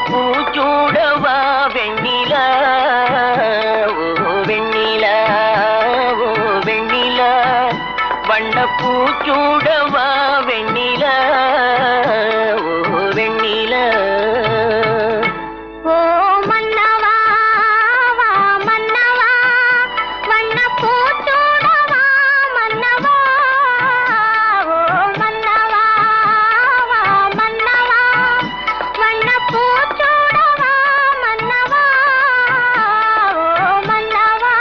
பூச்சூடவா வெண்ணிலா ஓ வெண்ணிலா ஓ வெண்ணிலா வண்ண பூச்சூடவா வெண்ணிலா ஓ வெண்ணிலா ஓ மன்னவா வா மன்னவா வண்ண பூச்சூடவா மன்னவா ஓ மன்னவா வா மன்னவா வண்ண பூச்சூடவா மன்னவா ஓ மன்னவா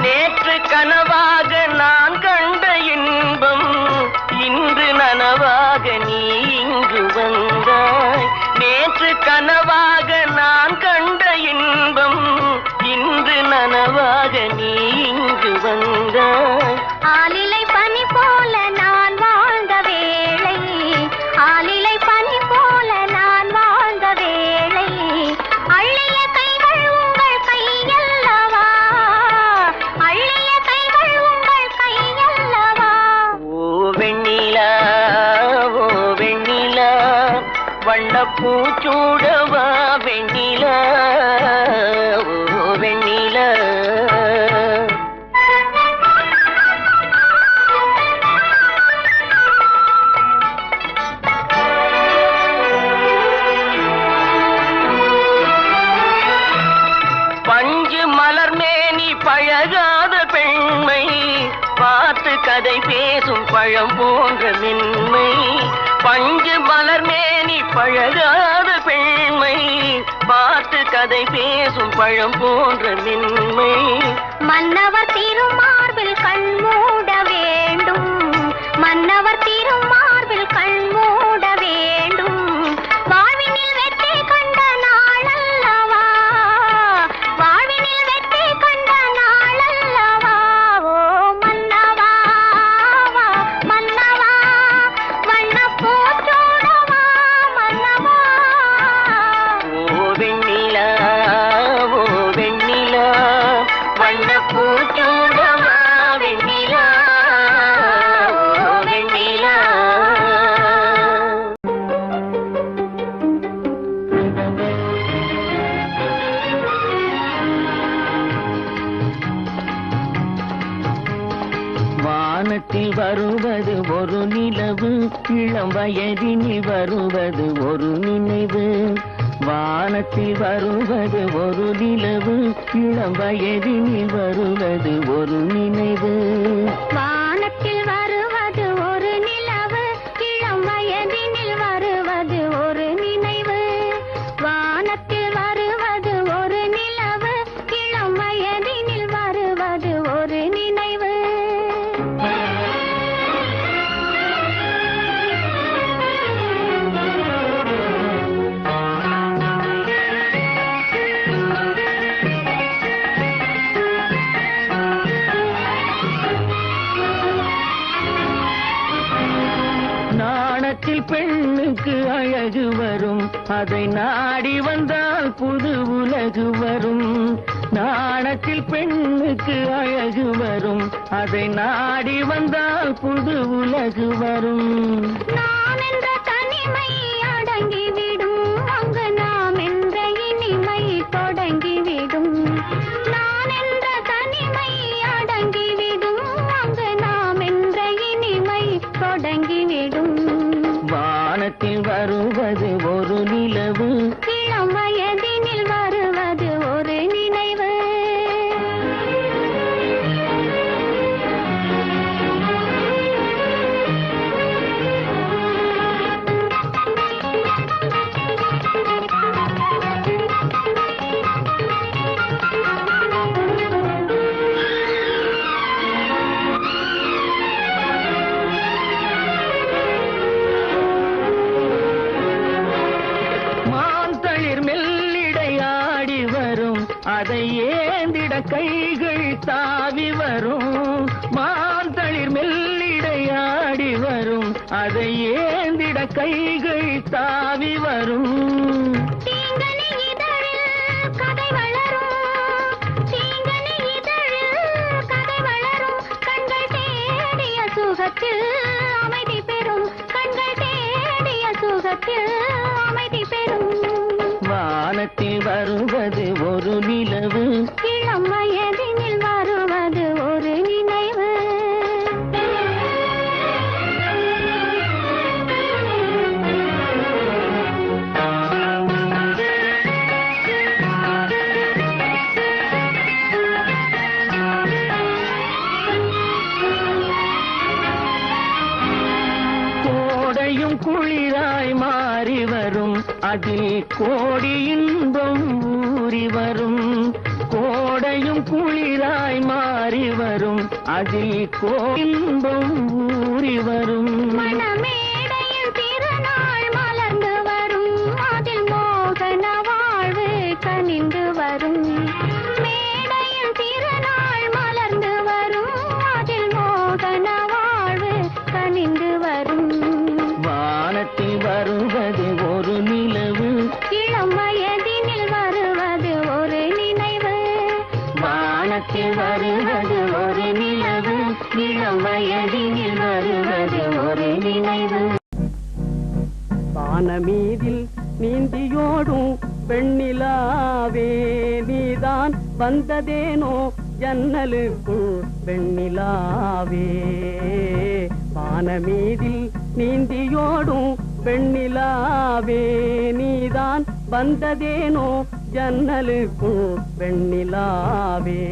நேற்று கனவாக நான் கண்ட இன்பம் இன்று நனவாக நீ இங்கு வந்தாய். நேற்று கனவாக நான் கண்ட இன்பம் இன்று நனவாக நீ இங்கு வந்தாய். ஆலிலை பனி போல நான் வாழ்ந்த வேளை ஆலிலை பனி போல நான் வாழ்ந்த வேளை அள்ளிய கைகள் உங்கள் கையல்லவா அள்ளிய கைகள் உங்கள் கையல்லவா ஓ வெண்ணிலா ஓ வெண்ணிலா வண்ண பூச்சூடவா வெண்ணிலா ஓ வெண்ணிலா பஞ்சு மலர் மேனி பழகாத பெண்மை பார்த்து கதை பேசும் பழம் போன்ற மென்மை. பஞ்சு மலர் மேனி பழகாத பெண்மை பார்த்து கதை பேசும் பழம் போன்ற மென்மை. மன்னவர் திருமார்பில் கண் மூட வேண்டும் மன்னவர் திருமார்பில் கண் மூட வேண்டும் வாழ்வினில் வெற்றி கண்ட நாளல்லவா வாழ்வினில் வெற்றி கண்ட நாளல்லவா ஓ மன்னவா வா மன்னவா வண்ண பூச்சூடவா மன்னவா ஓ வெண்ணிலா ஓ வெண்ணிலா வண்ண பூச்சூடவா வெண்ணிலா ஓ வெண்ணிலா. வானத்தில் வருவது ஒரு நிலவு இளம் வயதினில் வருவது ஒரு நினைவு. வானத்தில் வருவது ஒரு நிலவு இளம் வயதினில் வருவது ஒரு நினைவு. வானத்தில் வருவது ஒரு நிலவு இளம் வயதினில் வருவது ஒரு நினைவு வானத்தில் வருவது ஒரு நிலவு இளம் வயதினில் வருவது ஒரு நினைவு. நாணத்தில் பெண்ணுக்கு அழகு வரும் அதை நாடி வந்தால் புது உலகு வரும். நாணத்தில் பெண்ணுக்கு அழகு வரும் அதை நாடி வந்தால் புது உலகு வரும். நான் என்ற தனிமை அடங்கிவிடும் அங்கு நாம் என்ற இனிமை தொடங்கிவிடும். நான் என்ற தனிமை அடங்கிவிடும் அங்கு நாம் என்ற இனிமை தொடங்கிவிடும். வானத்தில் வருவது ஒரு நிலவு இளம் வயதினில் வருவது ஒரு நினைவு. அதை ஏந்திட கைகள் தாவி வரும். மாந்தளிர் மெல்லிடையாடி வரும் அதை ஏந்திட கைகள் தாவி வரும். தீங்கனி இதழில் கதை வளரும் தீங்கனி இதயம் குளிராய் மாறி வரும் அதில் கோடி இன்பம் ஊறி வரும் கோடையும் குளிராய் மாறி வரும் அதில் கோடி இன்பம் ஊறி வரும் மணமேடையில் திருநாள் மலர்ந்து வரும் அதில் மோகன வாழ்வு கனிந்து வரும் மேடையில் திருநாள் மலர்ந்து வரும் அதில் மோகன வாழ்வு கனிந்து வரும் வானத்தில் வருவது ஒரு நிலவு இளம் வயதினில் வருவது ஒரு நினைவு வானத்தில் வருவது ஒரு நிலவு இளம் வயதினில் வருவது ஒரு நினைவு வானமீதில் நீந்தியோடும் வெண்ணிலாவே நீதான் வந்ததேனோ ஜன்னலுக்குள் வெண்ணிலாவே வானமீதில் நீந்தியோடும் வெண்ணிலாவே நீதான் வந்ததேனோ ஜன்னலுக்குள் வெண்ணிலாவே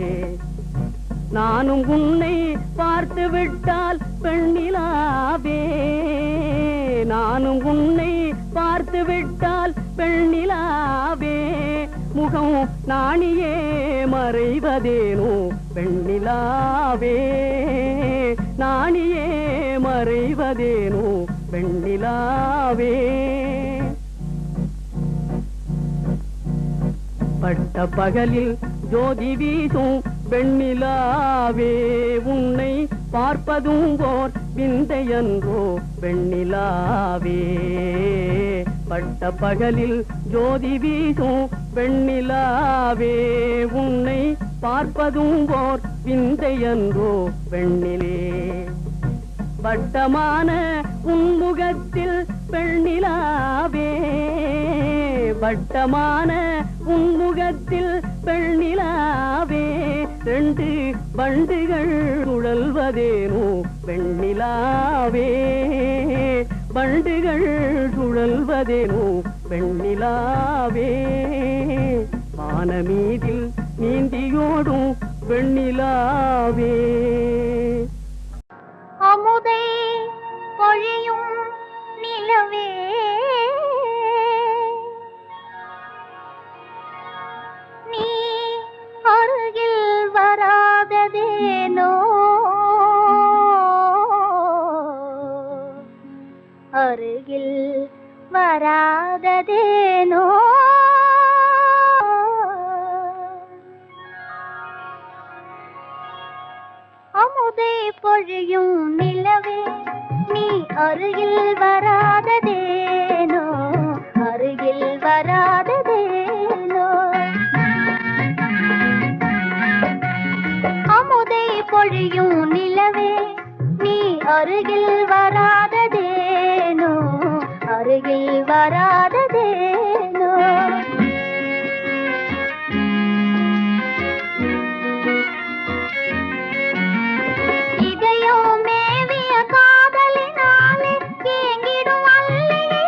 நானும் உன்னை பார்த்து விட்டால் வெண்ணிலாவே நானும் உன்னை பார்த்து விட்டால் வெண்ணிலாவே முகம் நாணியே மறைவதேனோ வெண்ணிலாவே நாணியே மறைவதேனோ வெண்ணிலாவே பட்ட பகலில் ஜோதி வீசும் வெண்ணிலாவே உன்னை பார்ப்பதும் ஓர் விந்தையன்றோ வெண்ணிலாவே பட்ட பகலில் ஜோதி வீசும் வெண்ணிலாவே உன்னை பார்ப்பதும் ஓர் விந்தையன்றோ வெண்ணிலே வட்டமான உன்முகத்தில் வெண்ணிலாவே வட்டமான உன்முகத்தில் வெண்ணிலாவே ரெண்டு வண்டுகள் சுழல்வதேனோ வெண்ணிலாவே வண்டுகள் சுழல்வதேனோ வெண்ணிலாவே வானமீதில் நீந்தியோடும் வெண்ணிலாவே அமுதை பொழியும் நிலவே நீ அருகில் வராததேனோ அருகில் வராததேனோ அமுதை பொழியும் நிலவே நீ அருகில் வராததேனோ அருகில் வராததேனோ அமுதை பொழியும் நிலவே நீ அருகில் வராததேனோ அருகில் வராததேனோ இதயம் மேவிய காதலினாலே ஏங்கிடும் அல்லையே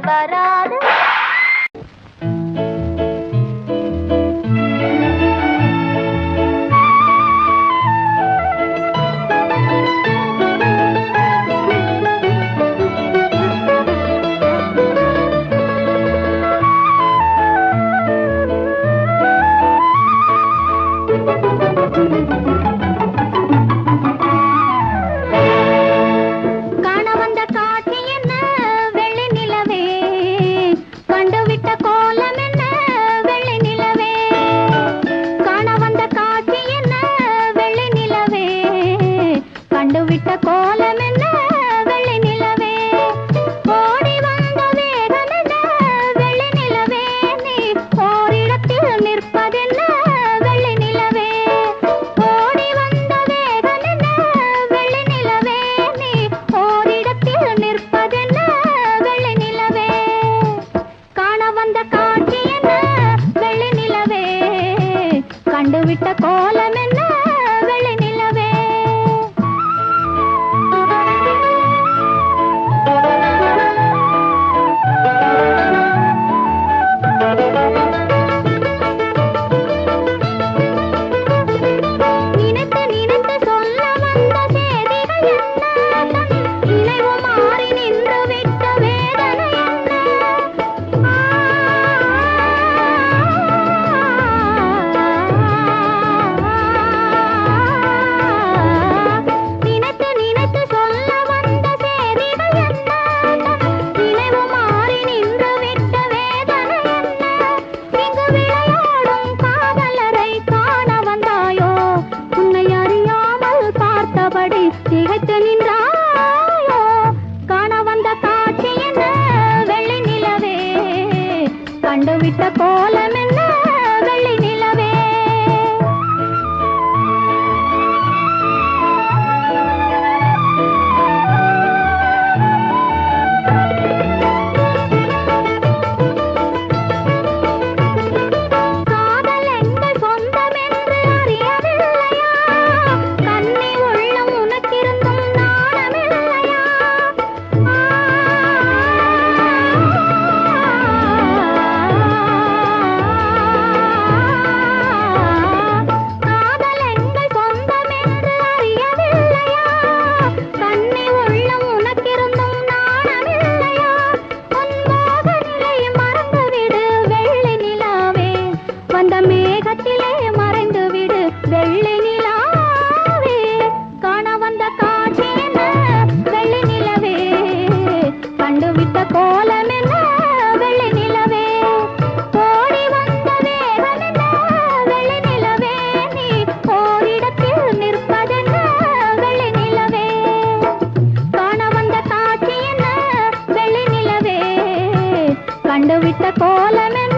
வராத காண வந்த காட்சி என்ன வெள்ளி நிலவே, கண்டுவிட்ட கோலம் என்ன வெள்ளி நிலவே, காண வந்த காட்சி என்ன வெள்ளி நிலவே, கண்டுவிட்ட கோலம் என்ன வெள்ளி நிலவே, ஓடி வந்த வேகம் என்ன வெள்ளி நிலவே, நீ ஓரிடத்தில் நிற்பதென்ன வெள்ளி நிலவே, ஓடி வந்த வேகம் என்ன வெள்ளி நிலவே, நீ ஓரிடத்தில் நிற்பதென்ன வெள்ளி நிலவே, காண வந்த காட்சி என்ன வெள்ளி நிலவே, கண்டுவிட்ட கோலம் என்ன வெள்ளி நிலவே. நினைத்து நினைத்து சொல்ல வந்த செய்திகள் என்ன, நினைவு மாறி நின்று விட்ட வேதனை என்ன, நினைத்து நினைத்து சொல்ல வந்த செய்திகள் என்ன, நினைவு மாறி நின்று விட்ட வேதனை என்ன, இங்கு விளையாடும் காதலரை காண வந்தாயோ, உன்னை அறியாமல் பார்த்தபடி திகைத்து நின்றாயோ, காண வந்த காட்சி என்ன வெள்ளி நிலவே, கண்டுவிட்ட கோலம் என்ன வெள்ளி நிலவே. காதல் எங்கள் சொந்தம் என்று அறியவில்லையா, கன்னி உள்ளம் உனக்கிருந்தும் நாணமில்லையா, காதல் எங்கள் சொந்தம் என்று அறியவில்லையா, கன்னி உள்ளம் உனக்கிருந்தும் நாணமில்லையா, உன் மோக நிலை மறந்துவிடு வெள்ளி நிலாவே, வந்த மேகத்திலே மறைந்துவிடு வெள்ளி நிலாவே, காண வந்த காட்சி என்ன வெள்ளி நிலவே, கண்டுவிட்ட கோலம் என்ன வெள்ளி நிலவே, ஓடி வந்த வேகம் என்ன வெள்ளி நிலவே, நீ ஓரிடத்தில் நிற்பதென்ன வெள்ளி நிலவே, காண வந்த காட்சி என்ன வெள்ளி நிலவே, கண்டுவிட்ட கோலம் என்ன